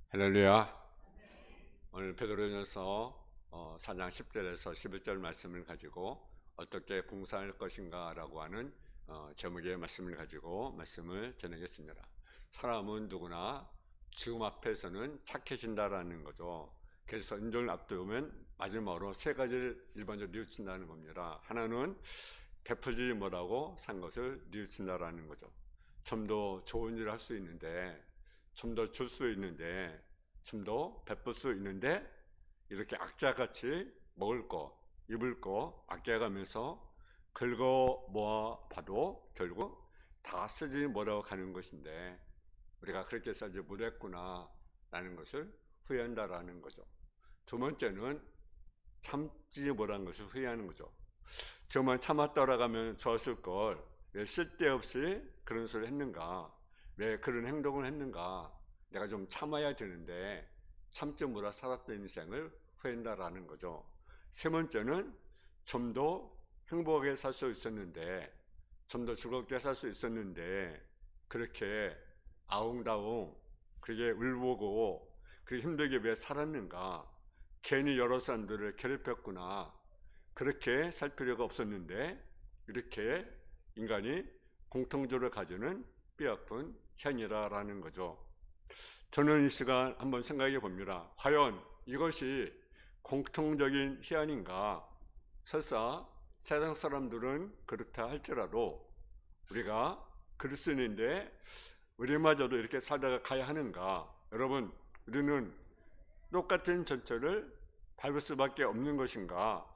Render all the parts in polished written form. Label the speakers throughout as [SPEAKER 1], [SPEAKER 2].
[SPEAKER 1] 할렐루야. 오늘 베드로전서 4장 10절에서 11절 말씀을 가지고 어떻게 봉사할 것인가 라고 하는 제목의 말씀을 가지고 말씀을 전하겠습니다. 사람은 누구나 죽음 앞에서는 착해진다라는 거죠. 그래서 임종을 앞두면 마지막으로 세 가지를 일반적으로 뉘우친다는 겁니다. 하나는 베풀지 못하고 산 것을 뉘우친다라는 거죠. 좀 더 좋은 일을 할 수 있는데, 좀 더 줄 수 있는데, 좀 더 베풀 수 있는데, 이렇게 악자같이 먹을 거, 입을 거 아껴가면서 긁어 모아 봐도 결국 다 쓰지 못하고 가는 것인데, 우리가 그렇게 살지 못했구나 라는 것을 후회한다라는 거죠. 두 번째는 참지 못한 것을 후회하는 거죠. 정말 참았더라가면 좋았을 걸 왜 쓸데없이 그런 소리를 했는가, 왜 그런 행동을 했는가, 내가 좀 참아야 되는데 참지 못하 살았던 인생을 후회한다라는 거죠. 세 번째는 좀 더 행복하게 살 수 있었는데, 좀 더 즐겁게 살 수 있었는데 그렇게 아웅다웅 그렇게 울보고 그렇게 힘들게 왜 살았는가, 괜히 여러 사람들을 괴롭혔구나, 그렇게 살 필요가 없었는데 이렇게 인간이 공통적으로 가지는 뼈아픈 현이라는 거죠. 저는 이 시간 한번 생각해 봅니다. 과연 이것이 공통적인 희한인가? 설사 세상 사람들은 그렇다 할지라도 우리가 그럴 수 있는데 우리마저도 이렇게 살다가 가야 하는가? 여러분, 우리는 똑같은 전철을 밟을 수밖에 없는 것인가?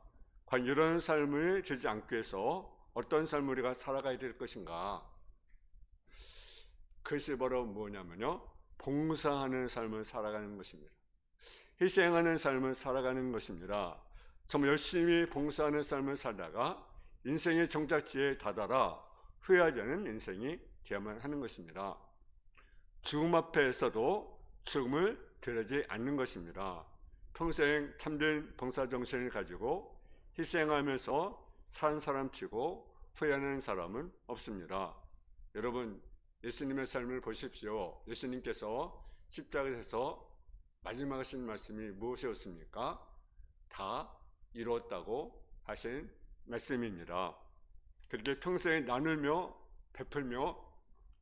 [SPEAKER 1] 과연 이런 삶을 지지 않기 위해서 어떤 삶을 우리가 살아가야 될 것인가? 그것이 바로 뭐냐면요, 봉사하는 삶을 살아가는 것입니다. 희생하는 삶을 살아가는 것입니다. 정말 열심히 봉사하는 삶을 살다가 인생의 종착지에 다다라 후회하지 않은 인생이 되어야만 하는 것입니다. 죽음 앞에서도 죽음을 드러지 않는 것입니다. 평생 참된 봉사정신을 가지고 희생하면서 산 사람치고 후회하는 사람은 없습니다. 여러분, 예수님의 삶을 보십시오. 예수님께서 십자가에서 마지막 하신 말씀이 무엇이었습니까? 다 이루었다고 하신 말씀입니다. 그렇게 평생 나누며 베풀며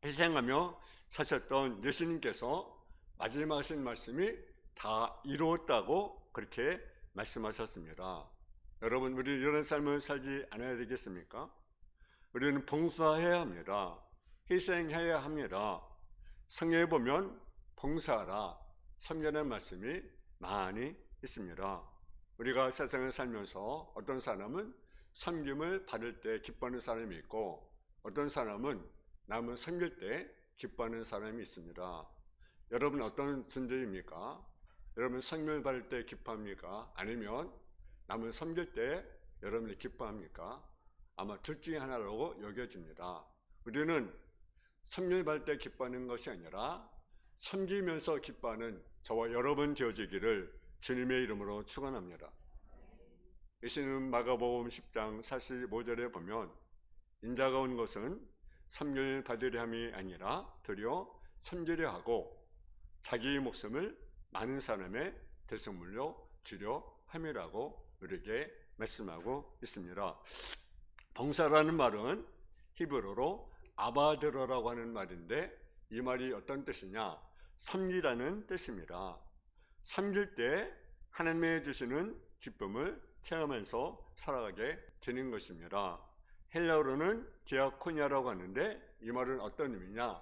[SPEAKER 1] 희생하며 사셨던 예수님께서 마지막 하신 말씀이 다 이루었다고 그렇게 말씀하셨습니다. 여러분, 우리 이런 삶을 살지 않아야 되겠습니까? 우리는 봉사해야 합니다. 희생해야 합니다. 성경에 보면 봉사하라, 섬기라는 말씀이 많이 있습니다. 우리가 세상을 살면서 어떤 사람은 섬김을 받을 때 기뻐하는 사람이 있고, 어떤 사람은 남을 섬길 때 기뻐하는 사람이 있습니다. 여러분, 어떤 존재입니까? 여러분, 섬김을 받을 때 기뻐합니까? 아니면 남을 섬길 때 여러분이 기뻐합니까? 아마 둘 중에 하나라고 여겨집니다. 우리는 섬김을 받을 때 기뻐하는 것이 아니라 섬기면서 기뻐하는 저와 여러분 되어지기를 주님의 이름으로 축원합니다. 예수님 마가복음 10장 45절에 보면 인자가 온 것은 섬김을 받으려 함이 아니라 도리어 섬기려 하고 자기 목숨을 많은 사람의 대속물로 주려 함이라고 우리에게 말씀하고 있습니다. 봉사라는 말은 히브리어로 아바드러라고 하는 말인데, 이 말이 어떤 뜻이냐? 섬기라는 뜻입니다. 섬길 때 하나님의 주시는 기쁨을 체험하면서 살아가게 되는 것입니다. 헬라어로는 디아코니아라고 하는데, 이 말은 어떤 의미냐?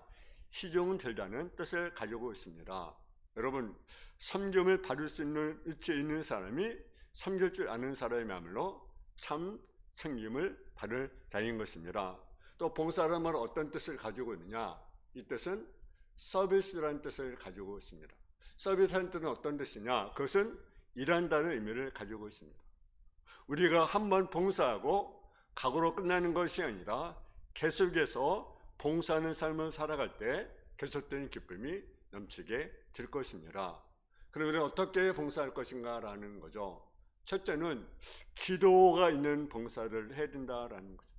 [SPEAKER 1] 시종은 들다는 뜻을 가지고 있습니다. 여러분, 섬김을 받을 수 있는 위치에 있는 사람이 섬길 줄 아는 사람이야말로 참 섬김을 받을 자인 것입니다. 또 봉사라는 말은 어떤 뜻을 가지고 있느냐? 이 뜻은 서비스라는 뜻을 가지고 있습니다. 서비스라는 뜻은 어떤 뜻이냐? 그것은 일한다는 의미를 가지고 있습니다. 우리가 한번 봉사하고 각오로 끝나는 것이 아니라 계속해서 봉사하는 삶을 살아갈 때 계속되는 기쁨이 넘치게 될 것입니다. 그럼 우리는 어떻게 봉사할 것인가 라는 거죠. 첫째는 기도가 있는 봉사를 해야 된다라는 거죠.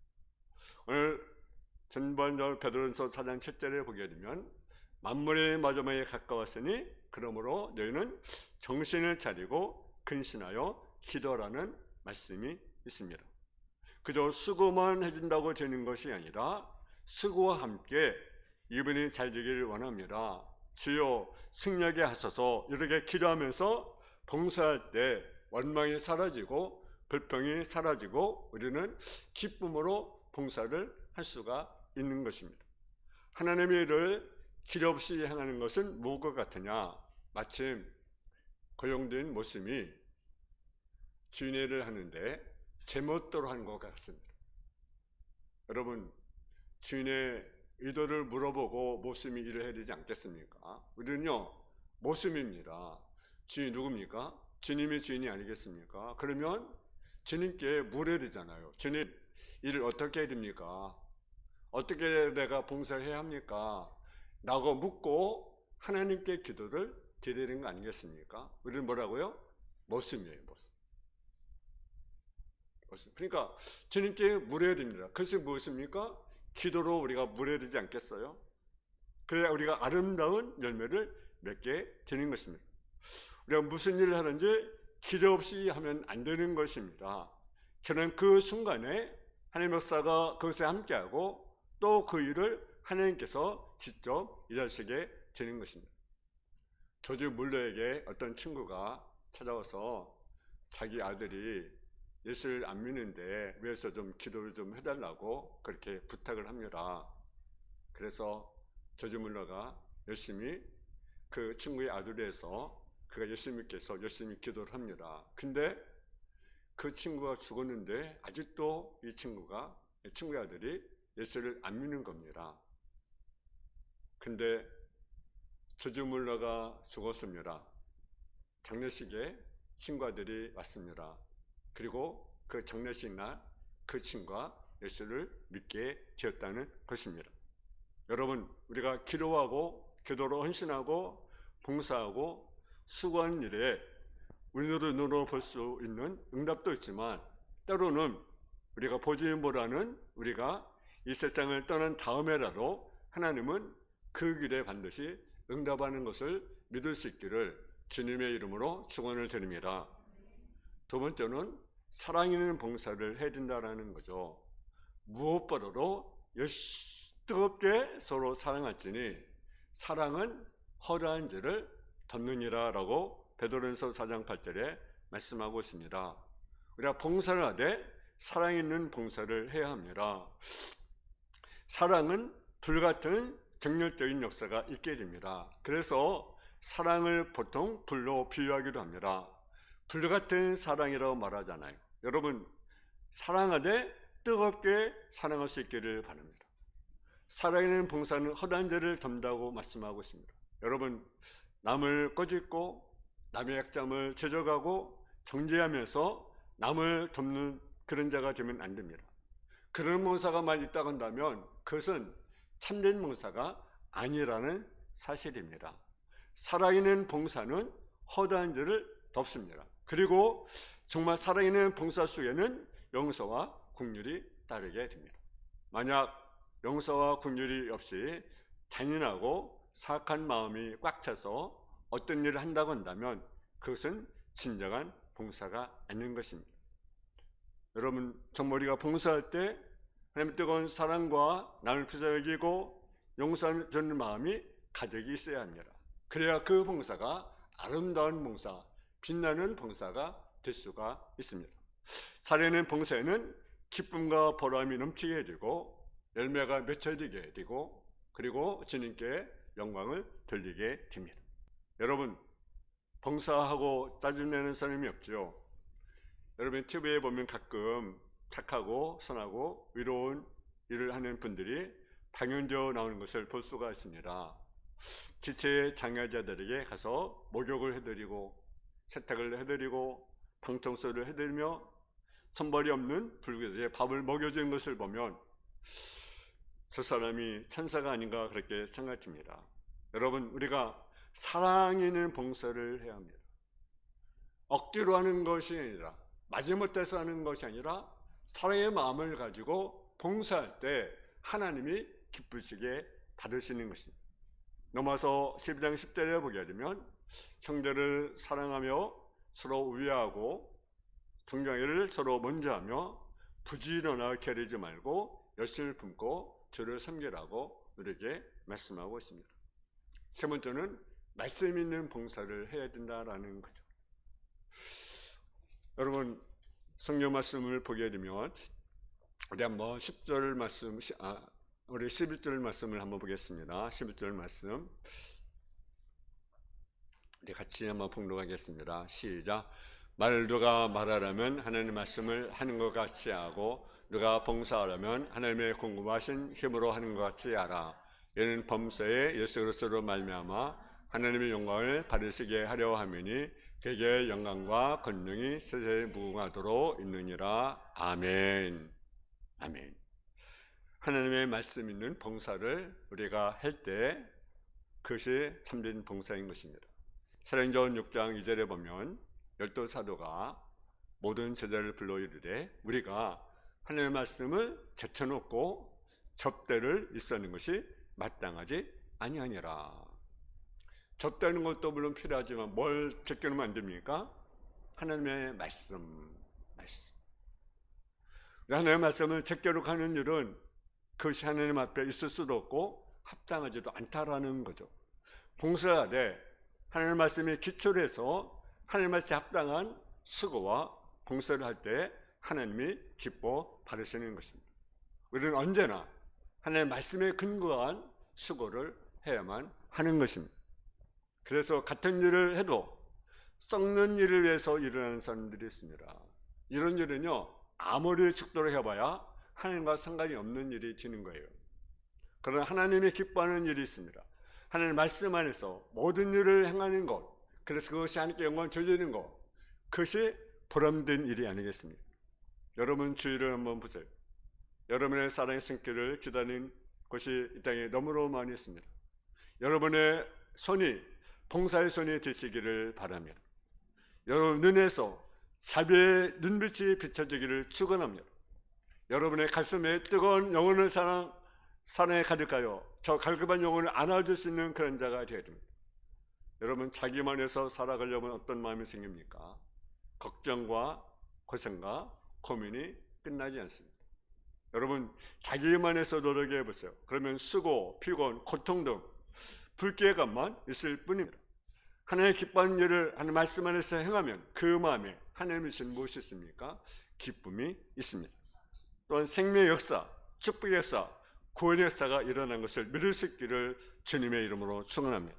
[SPEAKER 1] 오늘 전반절 베드로전서 4장 7절에 보게 되면 만물의 마지막에 가까웠으니 그러므로 너희는 정신을 차리고 근신하여 기도하라는 말씀이 있습니다. 그저 수고만 해준다고 되는 것이 아니라 수고와 함께 이분이 잘 되기를 원합니다. 주여 승리하게 하소서. 이렇게 기도하면서 봉사할 때 원망이 사라지고 불평이 사라지고 우리는 기쁨으로 봉사를 할 수가 있는 것입니다. 하나님의 일을 기도 없이 행하는 것은 무엇과 같으냐? 마침 고용된 모습이 주인의 일을 하는데 제멋대로 하는 것 같습니다. 여러분, 주인의 의도를 물어보고 모심이 일을 해야 되지 않겠습니까? 우리는요, 모심입니다. 주인이 누굽니까? 주님이 주인이 아니겠습니까? 그러면 주님께 물어야 되잖아요. 주님, 일을 어떻게 해야 됩니까? 어떻게 내가 봉사해야 합니까? 라고 묻고 하나님께 기도를 드리는 거 아니겠습니까? 우리는 뭐라고요? 모심이에요, 모심. 그러니까 주님께 물어야 됩니다. 그것이 무엇입니까? 기도로 우리가 물어야 되지 않겠어요? 그래야 우리가 아름다운 열매를 맺게 되는 것입니다. 우리가 무슨 일을 하는지 기도 없이 하면 안 되는 것입니다. 저는 그 순간에 하나님 역사가 그것에 함께하고 또 그 일을 하나님께서 직접 일하시게 되는 것입니다. 조지 물러에게 어떤 친구가 찾아와서 자기 아들이 예수를 안 믿는데 위해서 좀 기도를 좀 해달라고 그렇게 부탁을 합니다. 그래서 조지 물러가 열심히 그 친구의 아들을 해서 그가 예수 믿게 해서 열심히 기도를 합니다. 근데 그 친구가 죽었는데 아직도 이 친구의 아들이 예수를 안 믿는 겁니다. 근데 조지 물러가 죽었습니다. 장례식에 친구 아들이 왔습니다. 그리고 그 장례식 날 그 친구가 예수를 믿게 되었다는 것입니다. 여러분, 우리가 기도하고 기도로 헌신하고 봉사하고 수고하는 일에 우리도 눈으로 볼 수 있는 응답도 있지만 때로는 우리가 보지 못하는 우리가 이 세상을 떠난 다음에라도 하나님은 그 길에 반드시 응답하는 것을 믿을 수 있기를 주님의 이름으로 축원을 드립니다. 두 번째는 사랑 있는 봉사를 해야 된다는 거죠. 무엇보다도 뜨겁게 서로 사랑할지니 사랑은 허다한 죄를 덮느니라 라고 베드로전서 4장 8절에 말씀하고 있습니다. 우리가 봉사를 하되 사랑 있는 봉사를 해야 합니다. 사랑은 불같은 정열적인 역사가 있게 됩니다. 그래서 사랑을 보통 불로 비유하기도 합니다. 불같은 사랑이라고 말하잖아요. 여러분, 사랑하되 뜨겁게 사랑할 수 있기를 바랍니다. 살아있는 봉사는 허다한 죄를 덮는다고 말씀하고 있습니다. 여러분, 남을 꼬집고 남의 약점을 제적하고 정죄하면서 남을 덮는 그런 자가 되면 안 됩니다. 그런 봉사가 많이 있다고 한다면 그것은 참된 봉사가 아니라는 사실입니다. 살아있는 봉사는 허다한 죄를 덮습니다. 그리고 정말 살아있는 봉사 속에는 용서와 긍휼이 따르게 됩니다. 만약 용서와 긍휼이 없이 잔인하고 사악한 마음이 꽉 차서 어떤 일을 한다고 한다면 그것은 진정한 봉사가 아닌 것입니다. 여러분, 정말 우리가 봉사할 때 하나님의 뜨거운 사랑과 남을 부여기고 용서하는 마음이 가득히 있어야 합니다. 그래야 그 봉사가 아름다운 봉사, 빛나는 봉사가 될 수가 있습니다. 살아있는 봉사에는 기쁨과 보람이 넘치게 해주고 열매가 맺혀지게 해주고 그리고 주님께 영광을 돌리게 됩니다. 여러분, 봉사하고 짜증내는 사람이 없죠. 여러분, TV에 보면 가끔 착하고 선하고 위로운 일을 하는 분들이 방연되어 나오는 것을 볼 수가 있습니다. 지체 장애자들에게 가서 목욕을 해드리고 세탁을 해드리고 방청소를 해드리며 손벌이 없는 불구들에게 밥을 먹여주는 것을 보면 저 사람이 천사가 아닌가 그렇게 생각됩니다. 여러분, 우리가 사랑 있는 봉사를 해야 합니다. 억지로 하는 것이 아니라 마지못해서 하는 것이 아니라 사랑의 마음을 가지고 봉사할 때 하나님이 기쁘시게 받으시는 것입니다. 넘어서 12장 10절에 보게 되면 형제를 사랑하며 서로 위하고 존경을 서로 먼저 하며 부지런하게 게으르지 말고 열심을 품고 주를 섬기라고 우리에게 말씀하고 있습니다. 세 번째는 말씀 있는 봉사를 해야 된다라는 거죠. 여러분 성경 말씀을 보게 되면 우리 한번 10절 말씀, 우리 11절 말씀을 한번 보겠습니다. 11절 말씀 우리 같이 한번 봉독하겠습니다. 시작. 누가 말하려면 하나님의 말씀을 하는 것 같이 하고 누가 봉사하려면 하나님의 공급하신 힘으로 하는 것 같이 하라. 이는 범사에 예수 그리스도로 말미암아 하나님의 영광을 받으시게 하려 함이니 그에게 영광과 권능이 세세에 무궁하도록 있느니라. 아멘. 아멘. 하나님의 말씀 있는 봉사를 우리가 할 때 그것이 참된 봉사인 것입니다. 사도행전 6장 2절에 보면 열두 사도가 모든 제자를 불러 이르되 우리가 하나님의 말씀을 제쳐놓고 접대를 일수하는 것이 마땅하지 아니하니라. 접대하는 것도 물론 필요하지만 뭘 제껴놓으면 안 됩니까? 하나님의 말씀. 하나님의 말씀을 제껴놓고 하는 일은 그것이 하나님 앞에 있을 수도 없고 합당하지도 않다라는 거죠. 봉사하되 하나님의 말씀에 기초를 해서 하나님의 말씀에 합당한 수고와 봉사를 할 때 하나님이 기뻐 받으시는 것입니다. 우리는 언제나 하나님의 말씀에 근거한 수고를 해야만 하는 것입니다. 그래서 같은 일을 해도 썩는 일을 위해서 일어나는 사람들이 있습니다. 이런 일은요 아무리 축도를 해봐야 하나님과 상관이 없는 일이 되는 거예요. 그러나 하나님이 기뻐하는 일이 있습니다. 하나님 말씀 안에서 모든 일을 행하는 것, 그래서 그것이 하나님께 영광을 돌리는 것, 그것이 보람된 일이 아니겠습니까? 여러분 주의를 한번 보세요. 여러분의 사랑의 손길을 기다리는 것이 이 땅에 너무너무 많이 있습니다. 여러분의 손이 봉사의 손이 되시기를 바랍니다. 여러분 눈에서 자비의 눈빛이 비춰지기를 축원합니다. 여러분의 가슴에 뜨거운 영혼의 사랑에 가득하여 저 갈급한 영혼을 안아줄 수 있는 그런 자가 되어야 됩니다. 여러분 자기만 해서 살아가려면 어떤 마음이 생깁니까? 걱정과 고생과 고민이 끝나지 않습니다. 여러분 자기만 해서 노력해 보세요. 그러면 수고, 피곤, 고통 등 불쾌감만 있을 뿐입니다. 하나님의 기뻐하는 일을 하나님 말씀 안에서 행하면 그 마음에 하나님의 신 무엇이 있습니까? 기쁨이 있습니다. 또한 생명의 역사, 축복의 역사, 구원의 역사가 일어난 것을 믿을 수 있기를 주님의 이름으로 축원합니다.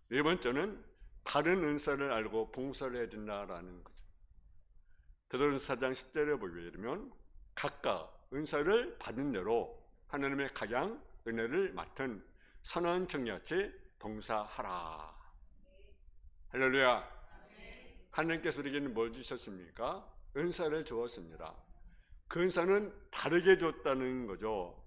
[SPEAKER 1] 네 번째는 다른 은사를 알고 봉사를 해야 된다라는 거죠. 베드로전서 4장 10절에 보게 되면 각각 은사를 받은 대로 하나님의 각양 은혜를 맡은 선한 청년같이 봉사하라. 할렐루야. 하나님께서 우리에게는 뭘 주셨습니까? 은사를 주었습니다. 그 은사는 다르게 줬다는 거죠.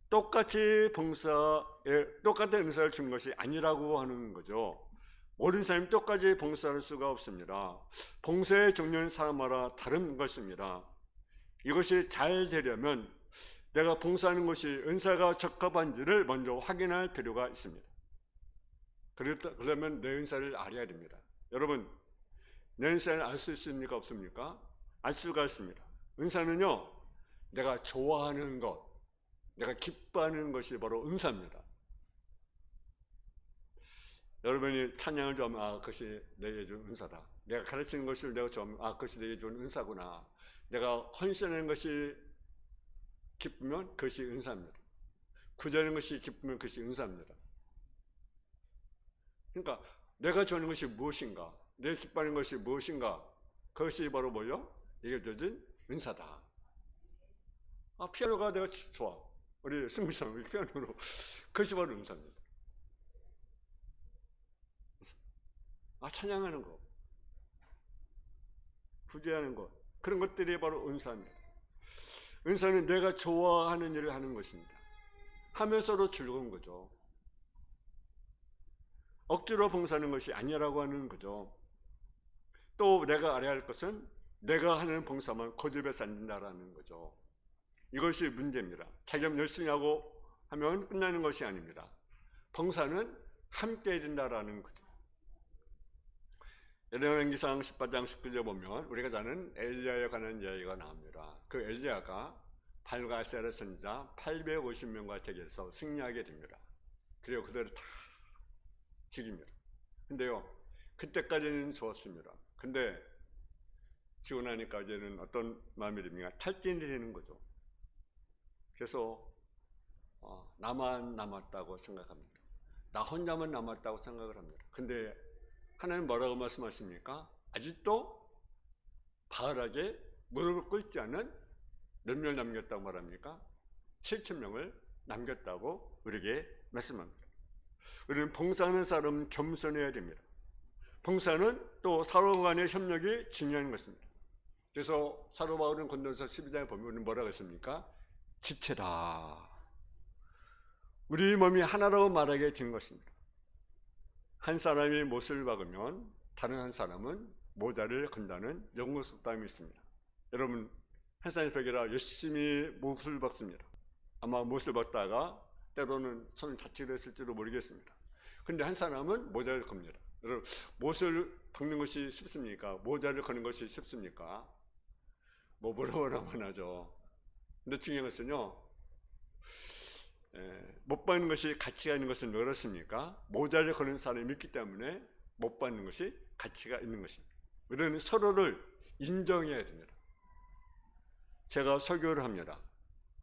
[SPEAKER 1] 똑같은 은사를 준 것이 아니라고 하는 거죠. 모든 사람이 똑같이 봉사할 수가 없습니다. 봉사의 종류는 사람마다 다른 것입니다. 이것이 잘 되려면 내가 봉사하는 것이 은사가 적합한지를 먼저 확인할 필요가 있습니다. 그러면 내 은사를 알아야 됩니다. 여러분, 내 은사를 알 수 있습니까? 없습니까? 알 수가 있습니다. 은사는요, 내가 좋아하는 것, 내가 기뻐하는 것이 바로 은사입니다. 여러분이 찬양을 좋아하면 그것이 내게 준 은사다. 내가 가르치는 것을 내가 좋아하면 그것이 내게 준 은사구나. 내가 헌신하는 것이 기쁘면 그것이 은사입니다. 구제하는 것이 기쁘면 그것이 은사입니다. 그러니까 내가 좋아하는 것이 무엇인가, 내가 기뻐하는 것이 무엇인가, 그것이 바로 뭐요? 이게 주어진 은사다. 피아노가 내가 좋아. 우리 승부처럼 피아노로. 그것이 바로 은사입니다. 찬양하는 것, 구제하는 것, 그런 것들이 바로 은사입니다. 은사는 내가 좋아하는 일을 하는 것입니다. 하면서도 즐거운 거죠. 억지로 봉사하는 것이 아니라고 하는 거죠. 또 내가 알아야 할 것은 내가 하는 봉사만 고집에서 안 된다라는 거죠. 이것이 문제입니다. 자기가 열심히 하고 하면 끝나는 것이 아닙니다. 봉사는 함께 해야 된다라는 거죠. 열왕기상 18장 19절에 보면 우리가 아는 엘리야에 관한 이야기가 나옵니다. 그 엘리야가 발과 아세라 선지자 850명과 敵에서 승리하게 됩니다. 그리고 그들을 다 죽입니다. 근데요, 그때까지는 좋았습니다. 근데 지고 나니까지는 어떤 마음이 듭니까? 탈진이 되는 거죠. 그래서 나만 남았다고 생각합니다. 나 혼자만 남았다고 생각을 합니다. 근데 하나님 뭐라고 말씀하십니까? 아직도 바알에게 무릎을 꿇지 않은 몇 명을 남겼다고 말합니까? 7,000명을 남겼다고 우리에게 말씀합니다. 우리는 봉사하는 사람은 겸손해야 됩니다. 봉사는 또 서로 간의 협력이 중요한 것입니다. 그래서 사도 바울은 고린도서 12장에 보면 우리는 뭐라고 했습니까? 지체다. 우리 몸이 하나라고 말하게 된 것입니다. 한 사람이 못을 박으면 다른 한 사람은 모자를 건다는 영어 속담이 있습니다. 여러분, 한 사람이 벽에다 열심히 못을 박습니다. 아마 못을 박다가 때로는 손을 다치려 했을지도 모르겠습니다. 근데 한 사람은 모자를 겁니다. 여러분, 못을 박는 것이 쉽습니까? 모자를 거는 것이 쉽습니까? 뭐라고만 하죠. 근데 중요한 것은요, 못 받는 것이 가치가 있는 것은 왜 그렇습니까? 모자를 거는 사람이 있기 때문에 못 받는 것이 가치가 있는 것입니다. 우리는 서로를 인정해야 됩니다. 제가 설교를 합니다.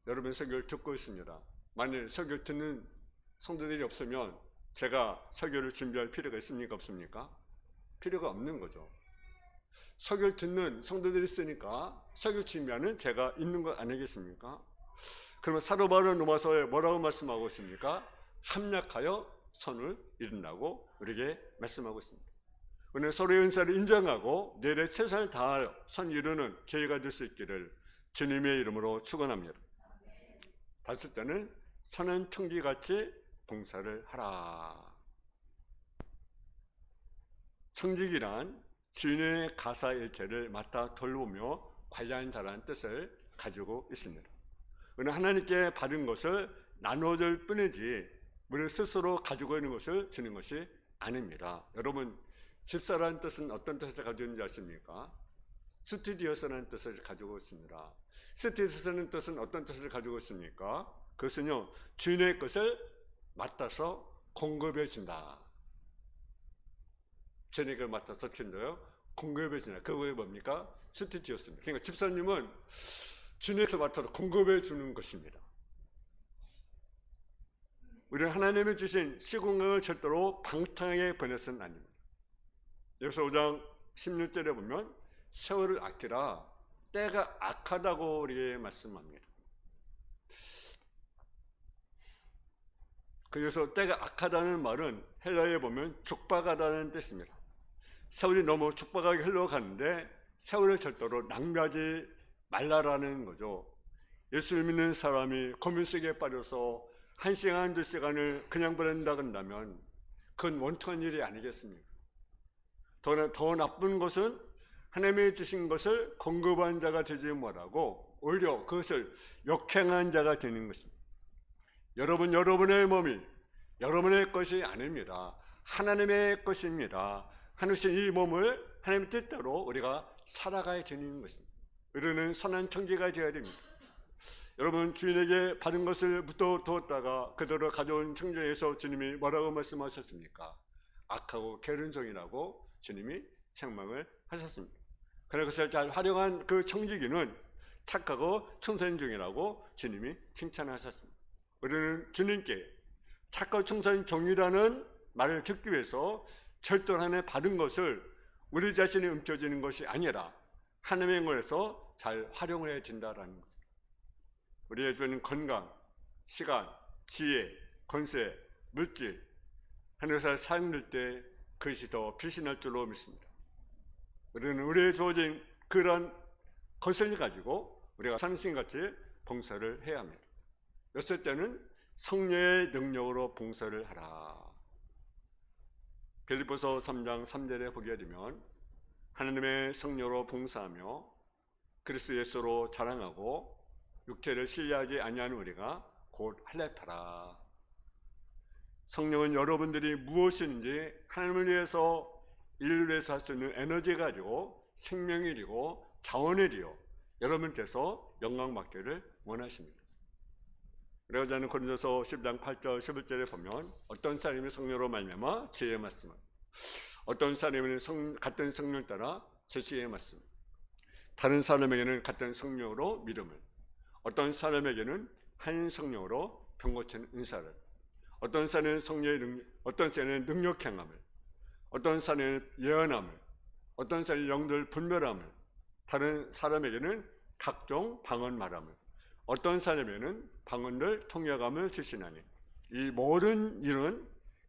[SPEAKER 1] 여러분 설교를 듣고 있습니다. 만일 설교를 듣는 성도들이 없으면 제가 설교를 준비할 필요가 있습니까? 없습니까? 필요가 없는 거죠. 설교를 듣는 성도들이 있으니까 설교 준비하는 제가 있는 거 아니겠습니까? 그러면 사도 바울은 로마서에 뭐라고 말씀하고 있습니까? 합력하여 선을 이룬다고 우리에게 말씀하고 있습니다. 오늘 서로의 은사를 인정하고 내일의 최선을 다하여 선 이루는 기회가 될 수 있기를 주님의 이름으로 축원합니다. 다섯째는 선한 청지같이 봉사를 하라. 청지기란 주인의 가사일체를 맡아 돌보며 관리하는 자라는 뜻을 가지고 있습니다. 우리는 하나님께 받은 것을 나눠줄 뿐이지 우리 스스로 가지고 있는 것을 주는 것이 아닙니다. 여러분, 집사라는 뜻은 어떤 뜻을 가지고 있는지 아십니까? 스튜디오스라는 뜻을 가지고 있습니다. 스튜디오스라는 뜻은 어떤 뜻을 가지고 있습니까? 그것은요, 주인의 것을 맡아서 공급해 준다. 주인의 것을 맡아서 준다요, 공급해 준다. 그게 뭡니까? 스튜디오스입니다. 그러니까 집사님은 주인의 것을 맡아서 공급해 주는 것입니다. 우리는 하나님이 주신 시공간을 절대로 방탕하게 보내서는 아닙니다. 여기서 5장 16절에 보면 세월을 아끼라, 때가 악하다고 우리에게 말씀합니다. 그래서 때가 악하다는 말은 헬라어에 보면 촉박하다는 뜻입니다. 세월이 너무 촉박하게 흘러가는데 세월을 절대로 낭비하지 말라라는 거죠. 예수를 믿는 사람이 고민 속에 빠져서 1시간, 2시간을 그냥 보낸다 한다면 그건 원통한 일이 아니겠습니까? 더 나쁜 것은 하나님이 주신 것을 공급한 자가 되지 못하고 오히려 그것을 역행한 자가 되는 것입니다. 여러분의 몸이 여러분의 것이 아닙니다. 하나님의 것입니다. 하나님 이 몸을 하나님의 뜻대로 우리가 살아가야 되는 것입니다. 우리는 선한 청지가 되어야 됩니다. 여러분, 주인에게 받은 것을 묻어두었다가 그대로 가져온 청지에서 주님이 뭐라고 말씀하셨습니까? 악하고 게으른 종이라고 주님이 책망을 하셨습니다. 그러나 그것을 잘 활용한 그 청지기는 착하고 충성인 종이라고 주님이 칭찬하셨습니다. 우리는 주님께 착하고 충성인 종이라는 말을 듣기 위해서 절대로 하나님의 받은 것을 우리 자신이 움켜쥐는 것이 아니라 하나님의 것에서 잘 활용을 해야 된다는 거죠. 우리의 주는 건강, 시간, 지혜, 권세, 물질 하늘에서 사용될 때 그것이 더 빛이 날 줄로 믿습니다. 우리는 우리의 주어진 그런 것을 가지고 우리가 상신같이 봉사를 해야 합니다. 여섯째는 성령의 능력으로 봉사를 하라. 빌립보서 3장 3절에 보게 되면 하나님의 성령으로 봉사하며 그리스도 예수로 자랑하고 육체를 신뢰하지 아니하는 우리가 곧 할례하라. 성령은 여러분들이 무엇인지 하나님을 위해서 인류를 위해서 할 수 있는 에너지가 아니고 생명이고 자원이요 여러분께서 영광 받기를 원하십니다. 그래서 저는 고린도서 10장 8절 11절에 보면 어떤 사람이 성령으로 말미암아 지혜의 말씀을, 어떤 사람은 같은 성령 따라 제시의 말씀, 다른 사람에게는 같은 성령으로 믿음을, 어떤 사람에게는 한 성령으로 병 고치는 은사를, 어떤 사람은 성령의 능력, 어떤 사람은 능력 행함을, 어떤 사람은 예언함을, 어떤 사람은 영들 분별함을, 다른 사람에게는 각종 방언 말함을, 어떤 사람에게는 방언들 통역함을 주시나니 이 모든 일은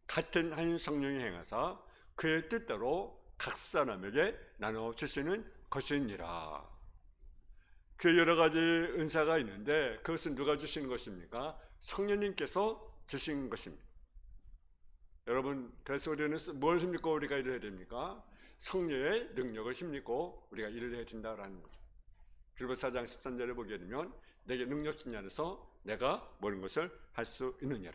[SPEAKER 1] 같은 한 성령이 행하사 그의 뜻대로 각 사람에게 나눠 주시는 것이니라. 그 여러 가지 은사가 있는데 그것은 누가 주시는 것입니까? 성령님께서 주신 것입니다. 여러분, 그래서 우리는 뭘 힘입고 우리가 일을 해야 됩니까? 성령의 능력을 힘입고 우리가 일을 해야 된다라는 거죠. 그리고 4장 13절에 보게 되면 내게 능력 주신 안에서 내가 모든 것을 할 수 있느니라.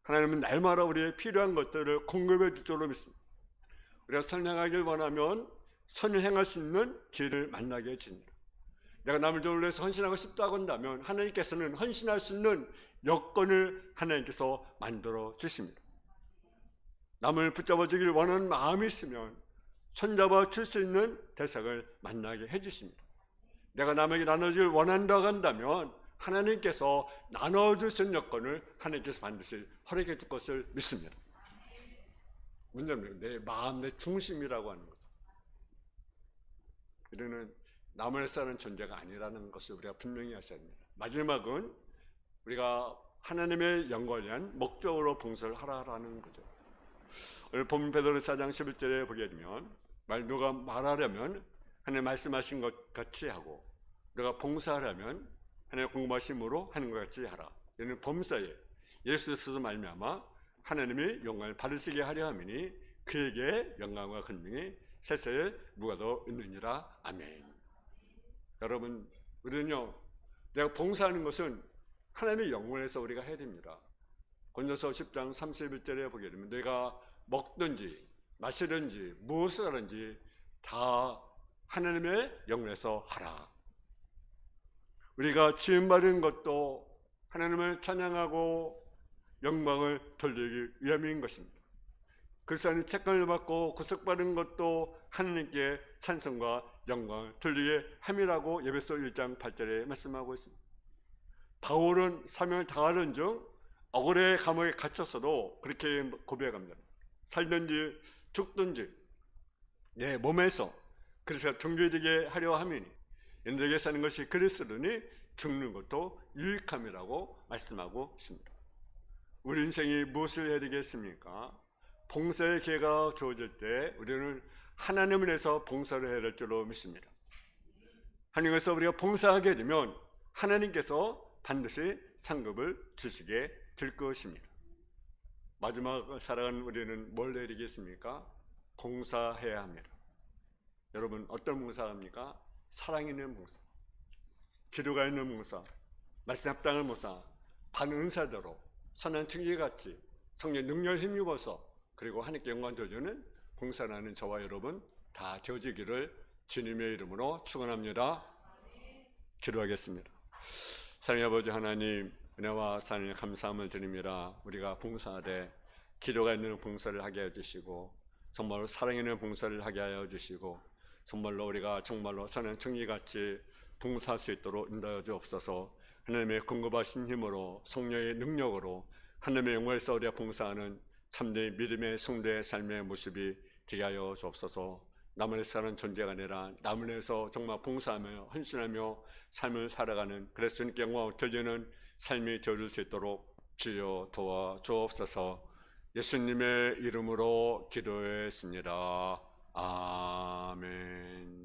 [SPEAKER 1] 하나님은 날마다 우리의 필요한 것들을 공급해 줄 줄로 믿습니다. 우리가 선행하길 원하면 선을 행할 수 있는 길을 만나게 해줍니다. 내가 남을 좀 위해서 헌신하고 싶다고 한다면 하나님께서는 헌신할 수 있는 여건을 하나님께서 만들어 주십니다. 남을 붙잡아 주길 원하는 마음이 있으면 손잡아 줄 수 있는 대상을 만나게 해주십니다. 내가 남에게 나눠주길 원한다고 한다면 하나님께서 나눠주신 여건을 하나님께서 반드시 허락해 줄 것을 믿습니다. 문제는 내 마음, 내 중심이라고 하는 거죠. 우리는 남을 사는 존재가 아니라는 것을 우리가 분명히 하셔야 합니다. 마지막은 우리가 하나님의 영광을 위한 목적으로 봉사를 하라라는 거죠. 오늘 본 베드로서 4장 11절에 보게 되면 누가 말하려면 하나님 말씀하신 것 같이 하고 누가 봉사하려면 하나님 공부하심으로 하는 것 같이 하라. 이는 범사에 예수께서 말미암아 하나님의 영광을 받으시게 하려 함이니 그에게 영광과 권능이 세세에 무가도 있느니라. 아멘. 여러분, 우리는요, 내가 봉사하는 것은 하나님의 영광을 위해서 우리가 해야 됩니다. 고린도서 10장 31절에 보게 되면 내가 먹든지 마시든지 무엇을 하든지 다 하나님의 영광을 위해서 하라. 우리가 지음받은 것도 하나님을 찬양하고 영광을 돌리기 위함인 것입니다. 그리스도인이 택감을 받고 구속받은 것도 하나님께 찬송과 영광을 돌리게 함이라고 에베소 1장 8절에 말씀하고 있습니다. 바울은 사명을 다하는 중 억울의 감옥에 갇혔어도 그렇게 고백합니다. 살든지 죽든지 내 몸에서 그리스도가 존귀되게 하려 함이니 인들에게 사는 것이 그리스도니 죽는 것도 유익함이라고 말씀하고 있습니다. 우리 인생이 무엇을 해야 되겠습니까? 봉사의 기회가 주어질 때 우리는 하나님을 위해서 봉사를 해야 될 줄로 믿습니다. 하나님께서 우리가 봉사하게 되면 하나님께서 반드시 상급을 주시게 될 것입니다. 마지막 살아가는 우리는 뭘 해야 되겠습니까? 봉사해야 합니다. 여러분, 어떤 봉사합니까? 사랑 있는 봉사, 기도가 있는 봉사, 말씀 합당한 봉사, 반은사대로 선한 증기같이 성령 능력을 힘입어서 그리고 하나님께 영광 돌리는 봉사하는 저와 여러분 다 되어지기를 주님의 이름으로 축원합니다. 기도하겠습니다. 사랑의 아버지 하나님, 은혜와 사랑에 감사함을 드립니다. 우리가 봉사하되 기도가 있는 봉사를 하게 해주시고 정말로 사랑 있는 봉사를 하게 하여 주시고 정말로 우리가 정말로 선한 정리같이 봉사할 수 있도록 인도하여 주옵소서. 하나님의 공급하신 힘으로 성령의 능력으로 하나님의 영광에서 우리가 봉사하는 참된 믿음의 성도의 삶의 모습이 되게 하여 주옵소서. 남을 위해서 사는 존재가 아니라 남을 위해서 정말 봉사하며 헌신하며 삶을 살아가는 그래서 주님께 영광을 돌리는 삶이 되어줄 수 있도록 주여 도와 주옵소서. 예수님의 이름으로 기도했습니다. 아멘.